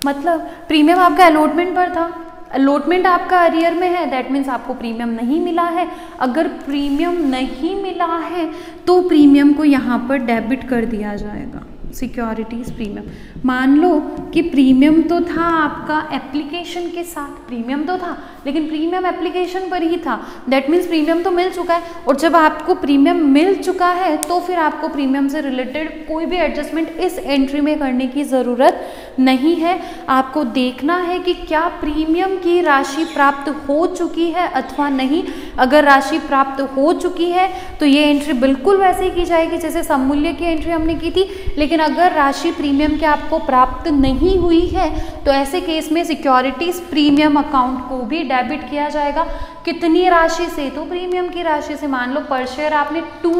मतलब प्रीमियम आपका अलॉटमेंट पर था, अलॉटमेंट आपका अरियर में है, दैट मीन्स आपको प्रीमियम नहीं मिला है। अगर प्रीमियम नहीं मिला है तो प्रीमियम को यहाँ पर डेबिट कर दिया जाएगा, सिक्योरिटीज़ प्रीमियम। मान लो कि प्रीमियम तो था आपका एप्लीकेशन के साथ, प्रीमियम तो था लेकिन प्रीमियम एप्लीकेशन पर ही था, दैट मीन्स प्रीमियम तो मिल चुका है। और जब आपको प्रीमियम मिल चुका है तो फिर आपको प्रीमियम से रिलेटेड कोई भी एडजस्टमेंट इस एंट्री में करने की ज़रूरत नहीं है। आपको देखना है कि क्या प्रीमियम की राशि प्राप्त हो चुकी है अथवा नहीं। अगर राशि प्राप्त हो चुकी है तो ये एंट्री बिल्कुल वैसे ही की जाएगी जैसे सममूल्य की एंट्री हमने की थी। लेकिन अगर राशि प्रीमियम के आपको प्राप्त नहीं हुई है तो ऐसे केस में सिक्योरिटीज प्रीमियम अकाउंट को भी डेबिट किया जाएगा। कितनी राशि से, तो प्रीमियम की राशि से। मान लो पर शेयर आपने 2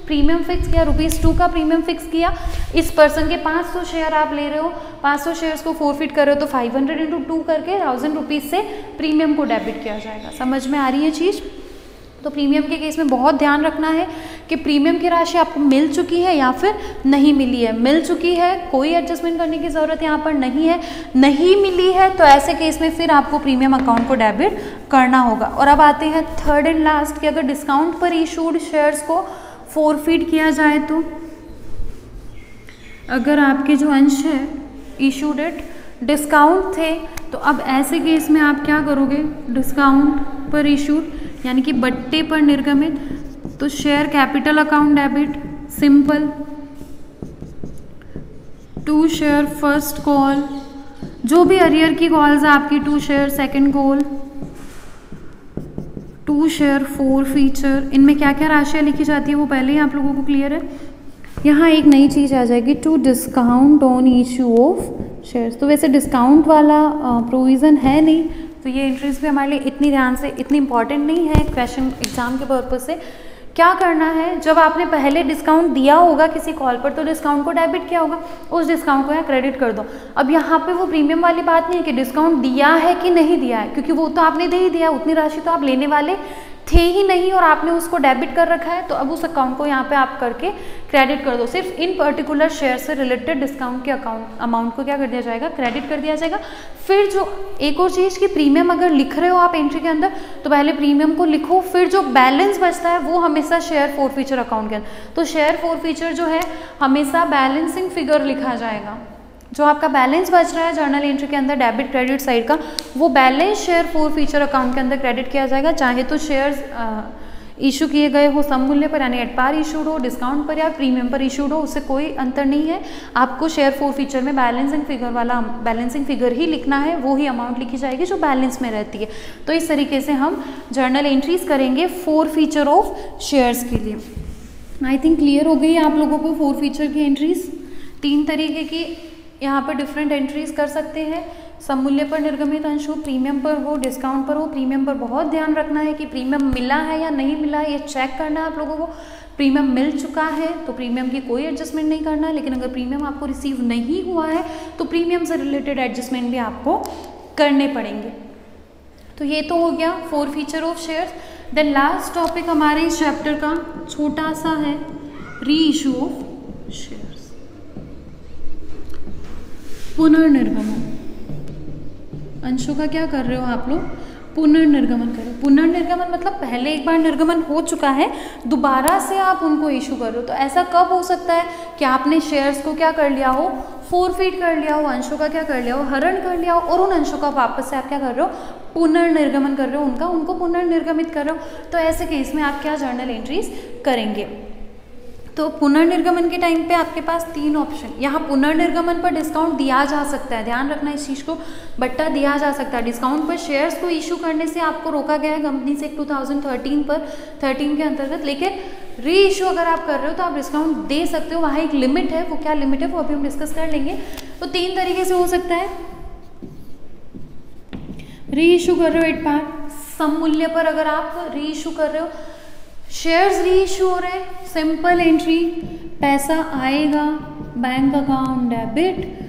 प्रीमियम फिक्स किया, ₹2 का प्रीमियम फिक्स किया। इस पर्सन के 500 शेयर आप ले रहे हो, 500 शेयर्स को फोरफिट कर रहे हो तो 500 × 2 करके ₹1000 से प्रीमियम को डेबिट किया जाएगा। समझ में आ रही है चीज़? तो प्रीमियम के केस में बहुत ध्यान रखना है कि प्रीमियम की राशि आपको मिल चुकी है या फिर नहीं मिली है। मिल चुकी है, कोई एडजस्टमेंट करने की ज़रूरत यहाँ पर नहीं है। नहीं मिली है तो ऐसे केस में फिर आपको प्रीमियम अकाउंट को डेबिट करना होगा। और अब आते हैं थर्ड एंड लास्ट कि अगर डिस्काउंट पर इशूड शेयर्स को फोरफिट किया जाए तो अगर आपके जो अंश है इशूड एट डिस्काउंट थे तो अब ऐसे केस में आप क्या करोगे, डिस्काउंट पर इशूड यानी कि बट्टे पर निर्गमित, तो share capital account debit simple, to share first call, जो भी अरियर की कॉल्स है आपकी, 2 share second call, 2 share forfeiture. इनमें क्या क्या राशियाँ लिखी जाती है वो पहले ही आप लोगों को क्लियर है। यहाँ एक नई चीज़ आ जाएगी, to discount on issue of shares. तो वैसे डिस्काउंट वाला प्रोविज़न है नहीं, तो ये एंट्रीज भी हमारे लिए इतनी ध्यान से इतनी इंपॉर्टेंट नहीं है क्वेश्चन एग्जाम के पर्पज से। क्या करना है, जब आपने पहले डिस्काउंट दिया होगा किसी कॉल पर तो डिस्काउंट को डेबिट किया होगा, उस डिस्काउंट को यहाँ क्रेडिट कर दो। अब यहाँ पे वो प्रीमियम वाली बात नहीं है कि डिस्काउंट दिया है कि नहीं दिया है, क्योंकि वो तो आपने दे ही दिया, उतनी राशि तो आप लेने वाले थे ही नहीं और आपने उसको डेबिट कर रखा है। तो अब उस अकाउंट को यहाँ पे आप करके क्रेडिट कर दो। सिर्फ इन पर्टिकुलर शेयर से रिलेटेड डिस्काउंट के अमाउंट को क्या कर दिया जाएगा, क्रेडिट कर दिया जाएगा। फिर जो एक और चीज़ कि प्रीमियम अगर लिख रहे हो आप एंट्री के अंदर तो पहले प्रीमियम को लिखो, फिर जो बैलेंस बचता है वो हमेशा शेयर फोर फीचर अकाउंट के अंदर, तो शेयर फोर फीचर जो है हमेशा बैलेंसिंग फिगर लिखा जाएगा। जो आपका बैलेंस बच रहा है जर्नल एंट्री के अंदर डेबिट क्रेडिट साइड का, वो balance share forfeiture account के अंदर क्रेडिट किया जाएगा। चाहे तो शेयर्स इशू किए गए हो सम मूल्य पर यानी एट पार इशूड हो, डिस्काउंट पर या प्रीमियम पर इशूड हो, उससे कोई अंतर नहीं है। आपको शेयर फोर फीचर में बैलेंसिंग फिगर वाला बैलेंसिंग फिगर ही लिखना है, वो ही अमाउंट लिखी जाएगी जो बैलेंस में रहती है। तो इस तरीके से हम जर्नल एंट्रीज करेंगे फोर फीचर ऑफ शेयर्स के लिए। आई थिंक क्लियर हो गई आप लोगों को फोर फीचर की एंट्रीज। 3 तरीके की यहाँ पर डिफरेंट एंट्रीज कर सकते हैं, सममूल्य पर निर्गमित अंश हो, प्रीमियम पर हो, डिस्काउंट पर हो। प्रीमियम पर बहुत ध्यान रखना है कि प्रीमियम मिला है या नहीं मिला है, ये चेक करना है आप लोगों को। प्रीमियम मिल चुका है तो प्रीमियम की कोई एडजस्टमेंट नहीं करना है, लेकिन अगर प्रीमियम आपको रिसीव नहीं हुआ है तो प्रीमियम से रिलेटेड एडजस्टमेंट भी आपको करने पड़ेंगे। तो ये तो हो गया forfeiture of shares. Then last topic हमारे इस चैप्टर का छोटा सा है, री इशू ऑफ शेयर्स, पुनर्निर्गमन। अंशों का क्या कर रहे हो आप लोग, पुनर्निर्गमन कर रहे हो। पुनर्निर्गमन मतलब पहले एक बार निर्गमन हो चुका है, दोबारा से आप उनको इशू कर रहे हो। तो ऐसा कब हो सकता है कि आपने शेयर्स को क्या कर लिया हो, फोरफीट कर लिया हो, अंशों का क्या कर लिया हो, हरण कर लिया हो, और उन अंशों का वापस से आप क्या कर रहे हो, पुनर्निर्गमन कर रहे हो, उनको पुनर्निर्गमित कर रहे हो। तो ऐसे केस में आप क्या जर्नल एंट्रीज करेंगे। तो पुनर्निर्गमन के टाइम पे आपके पास 3 ऑप्शन, यहाँ पुनर्निर्गमन पर डिस्काउंट दिया जा सकता है, ध्यान रखना इस चीज़ को, बट्टा दिया जा सकता है। डिस्काउंट पर शेयर्स को इशू करने से आपको रोका गया है कंपनी से 2013 पर 13 के अंतर्गत, लेकिन री इशू अगर आप कर रहे हो तो आप डिस्काउंट दे सकते हो, वहाँ एक लिमिट है, वो क्या लिमिट है वो अभी हम डिस्कस कर लेंगे। तो 3 तरीके से हो सकता है। री इशू कर रहे हो एट पार, सम मूल्य पर अगर आप री इशू कर रहे हो, शेयर्स री इशू हो रहे हैं, सिंपल एंट्री, पैसा आएगा बैंक अकाउंट डेबिट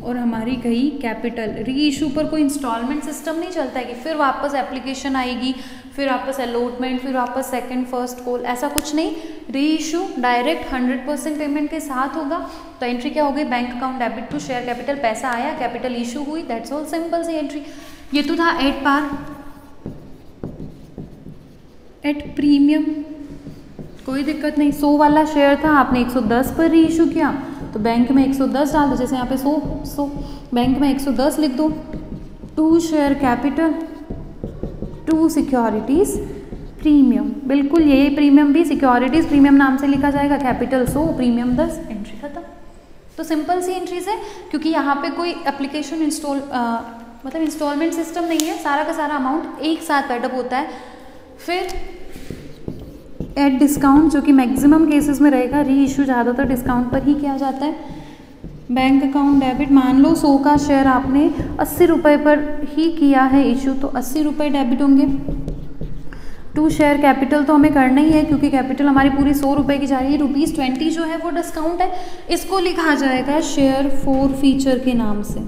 और हमारी गई कैपिटल। री इशू पर कोई इंस्टॉलमेंट सिस्टम नहीं चलता है कि फिर वापस एप्लीकेशन आएगी, फिर वापस अलॉटमेंट, फिर वापस सेकंड फर्स्ट कॉल, ऐसा कुछ नहीं। री इशू डायरेक्ट 100% पेमेंट के साथ होगा। तो एंट्री क्या हो गई, bank account debit to share capital, पैसा आया, कैपिटल इशू हुई, दैट्स ऑल, सिंपल सी एंट्री। ये तो था एट पार। एट प्रीमियम कोई दिक्कत नहीं, 100 वाला शेयर था, आपने 110 पर री इशू किया तो बैंक में 110 डाल दो, जैसे यहाँ पे 100 बैंक में 110 लिख दो। To share capital to securities premium, बिल्कुल यही प्रीमियम भी सिक्योरिटीज प्रीमियम नाम से लिखा जाएगा, कैपिटल 100 प्रीमियम 10, एंट्री खत्म। तो सिंपल सी एंट्रीज है, क्योंकि यहाँ पे कोई एप्लीकेशन मतलब इंस्टॉलमेंट सिस्टम नहीं है, सारा का सारा अमाउंट एक साथ एडअप होता है। फिर एट डिस्काउंट, जो कि मैक्सिमम केसेस में रहेगा, री इशू ज़्यादातर डिस्काउंट पर ही किया जाता है। बैंक अकाउंट डेबिट, मान लो 100 का शेयर आपने 80 रुपये पर ही किया है इशू, तो 80 रुपये डेबिट होंगे। टू शेयर कैपिटल तो हमें करना ही है, क्योंकि कैपिटल हमारी पूरी 100 रुपये की जा रही है, ₹20 जो है वो डिस्काउंट है, इसको लिखा जाएगा शेयर फोर फीचर के नाम से।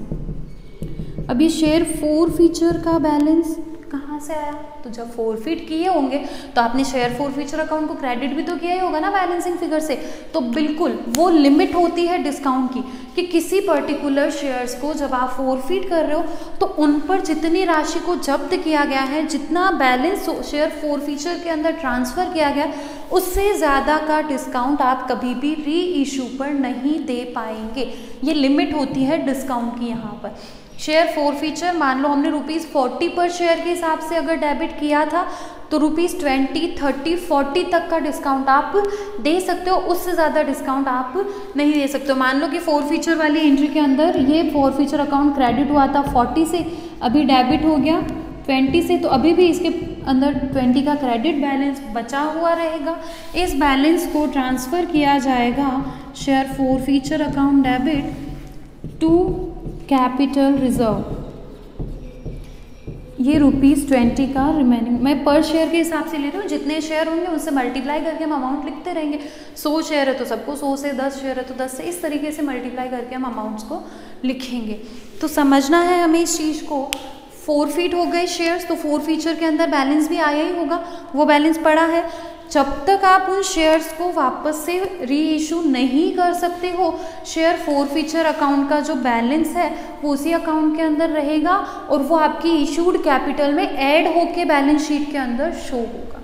अभी शेयर फोर फीचर का बैलेंस कहाँ से आया, तो जब फोरफिट किए होंगे तो आपने शेयर फोर फीचर अकाउंट को क्रेडिट भी तो किया ही होगा ना बैलेंसिंग फिगर से। तो बिल्कुल वो लिमिट होती है डिस्काउंट की, कि किसी पर्टिकुलर शेयर्स को जब आप फोरफिट कर रहे हो तो उन पर जितनी राशि को जब्त किया गया है, जितना बैलेंस शेयर फोर फीचर के अंदर ट्रांसफ़र किया गया, उससे ज़्यादा का डिस्काउंट आप कभी भी री इशू पर नहीं दे पाएंगे। ये लिमिट होती है डिस्काउंट की यहाँ पर। शेयर फोर फीचर, मान लो हमने ₹40 पर शेयर के हिसाब से अगर डेबिट किया था तो ₹20, 30, 40 तक का डिस्काउंट आप दे सकते हो, उससे ज़्यादा डिस्काउंट आप नहीं दे सकते हो। मान लो कि फोर फीचर वाली एंट्री के अंदर ये फोर फीचर अकाउंट क्रेडिट हुआ था 40 से, अभी डेबिट हो गया 20 से, तो अभी भी इसके अंदर 20 का क्रेडिट बैलेंस बचा हुआ रहेगा। इस बैलेंस को ट्रांसफ़र किया जाएगा share forfeiture account debit to capital reserve. ये ₹20 का रिमेनिंग, मैं पर शेयर के हिसाब से ले रही हूँ, जितने शेयर होंगे उससे मल्टीप्लाई करके हम अमाउंट लिखते रहेंगे। 100 शेयर है तो सबको 100 से, 10 शेयर है तो 10 से, इस तरीके से मल्टीप्लाई करके हम अमाउंट्स को लिखेंगे। तो समझना है हमें इस चीज़ को। फोरफिट हो गए शेयर्स, तो फोर फीचर के अंदर बैलेंस भी आया ही होगा, वो बैलेंस पड़ा है। जब तक आप उन शेयर्स को वापस से री इशू नहीं कर सकते हो, शेयर फोर फीचर अकाउंट का जो बैलेंस है वो उसी अकाउंट के अंदर रहेगा और वो आपकी इशूड कैपिटल में ऐड होके बैलेंस शीट के अंदर शो होगा।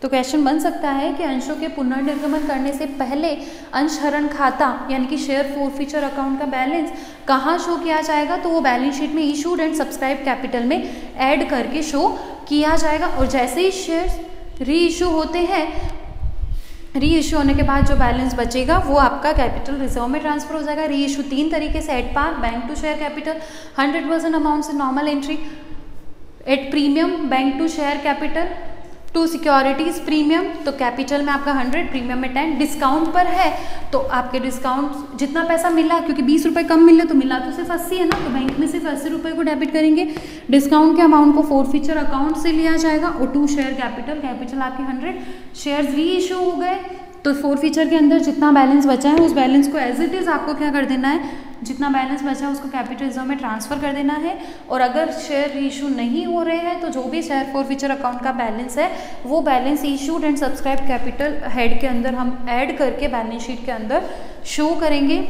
तो क्वेश्चन बन सकता है कि अंशों के पुनर्निर्गमन करने से पहले अंशहरण खाता यानी कि शेयर फोर फीचर अकाउंट का बैलेंस कहाँ शो किया जाएगा, तो वो बैलेंस शीट में इशूड एंड सब्सक्राइब कैपिटल में ऐड करके शो किया जाएगा। और जैसे ही शेयर्स री इशू होते हैं, री इशू होने के बाद जो बैलेंस बचेगा वो आपका कैपिटल रिजर्व में ट्रांसफर हो जाएगा। री इशू 3 तरीके से, at par, bank to share capital 100% amount से normal entry, at premium, bank to share capital, to securities premium, तो कैपिटल में आपका 100, प्रीमियम में 10, डिस्काउंट पर है तो आपके डिस्काउंट जितना पैसा मिला, क्योंकि 20 रुपये कम मिले तो मिला तो सिर्फ 80 है ना, तो बैंक में सिर्फ 80 रुपये को डेबिट करेंगे। डिस्काउंट के अमाउंट को फोर फीचर अकाउंट से लिया जाएगा और टू शेयर कैपिटल, कैपिटल आपकी 100, शेयर्स री इशू हो गए तो फोर फीचर के अंदर जितना बैलेंस बचा है उस बैलेंस को एज इट इज़ आपको क्या कर देना है, जितना बैलेंस बचा है उसको कैपिटल रिजर्व में ट्रांसफ़र कर देना है। और अगर शेयर इशू नहीं हो रहे हैं तो जो भी शेयर फोर फीचर अकाउंट का बैलेंस है वो balance issued and subscribe capital head के अंदर हम ऐड करके बैलेंस शीट के अंदर शो करेंगे।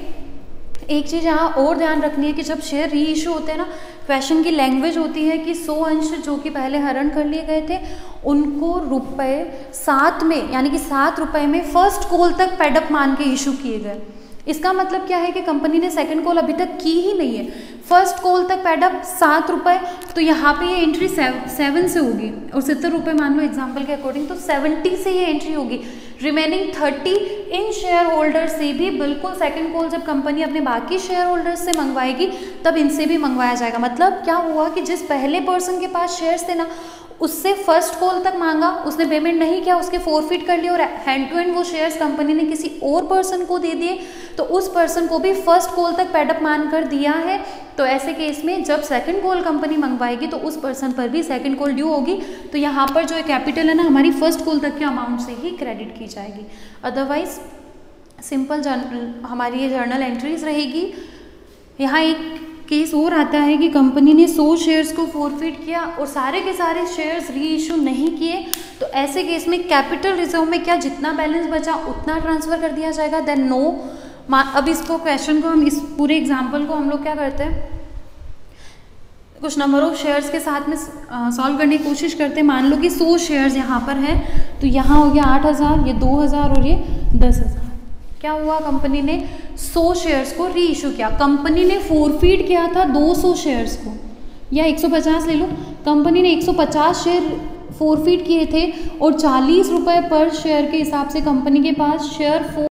एक चीज़ यहाँ और ध्यान रखनी है कि जब शेयर री इशू होते हैं ना, क्वेश्चन की लैंग्वेज होती है कि 100 अंश जो कि पहले हरण कर लिए गए थे उनको रुपए 7 में, यानी कि 7 रुपये में फर्स्ट कॉल तक पेडअप मान के इशू किए गए। इसका मतलब क्या है कि कंपनी ने सेकंड कॉल अभी तक की ही नहीं है, फर्स्ट कॉल तक पेडअप 7 रुपये, तो यहाँ पे ये एंट्री 7 से होगी और 70 रुपये मान लो एग्जाम्पल के अकॉर्डिंग, तो 70 से ये एंट्री होगी। रिमेनिंग 30 इन शेयर होल्डर से भी बिल्कुल सेकंड कॉल जब कंपनी अपने बाकी शेयर होल्डर्स से मंगवाएगी तब इनसे भी मंगवाया जाएगा। मतलब क्या हुआ कि जिस पहले पर्सन के पास शेयर्स थे ना उससे फर्स्ट कॉल तक मांगा, उसने पेमेंट नहीं किया, उसके फॉरफिट कर लिए और हैंड टू हैंड वो शेयर्स कंपनी ने किसी और पर्सन को दे दिए, तो उस पर्सन को भी फर्स्ट कॉल तक पेडअप मान कर दिया है। तो ऐसे केस में जब सेकंड कॉल कंपनी मंगवाएगी तो उस पर्सन पर भी सेकंड कॉल ड्यू होगी, तो यहाँ पर जो कैपिटल है ना हमारी फर्स्ट कॉल तक के अमाउंट से ही क्रेडिट की जाएगी। अदरवाइज सिंपल हमारी ये जर्नल एंट्रीज रहेगी। यहाँ एक केस और आता है कि कंपनी ने 100 शेयर्स को फॉरफिट किया और सारे के सारे शेयर्स री इशू नहीं किए, तो ऐसे केस में कैपिटल रिजर्व में क्या जितना बैलेंस बचा उतना ट्रांसफ़र कर दिया जाएगा? Then no. अब इसको क्वेश्चन को हम इस पूरे एग्जाम्पल को हम लोग क्या करते हैं, कुछ नंबर ऑफ शेयर्स के साथ में सॉल्व करने की कोशिश करते हैं। मान लो कि 100 शेयर्स यहाँ पर है, तो यहाँ हो गया 8000, ये 2000 और ये 10000। क्या हुआ, कंपनी ने 100 शेयर्स को री इशू किया। कंपनी ने फॉरफिट किया था 200 शेयर्स को, या 150 ले लो, कंपनी ने 150 शेयर फॉरफिट किए थे और 40 रुपये पर शेयर के हिसाब से कंपनी के पास शेयर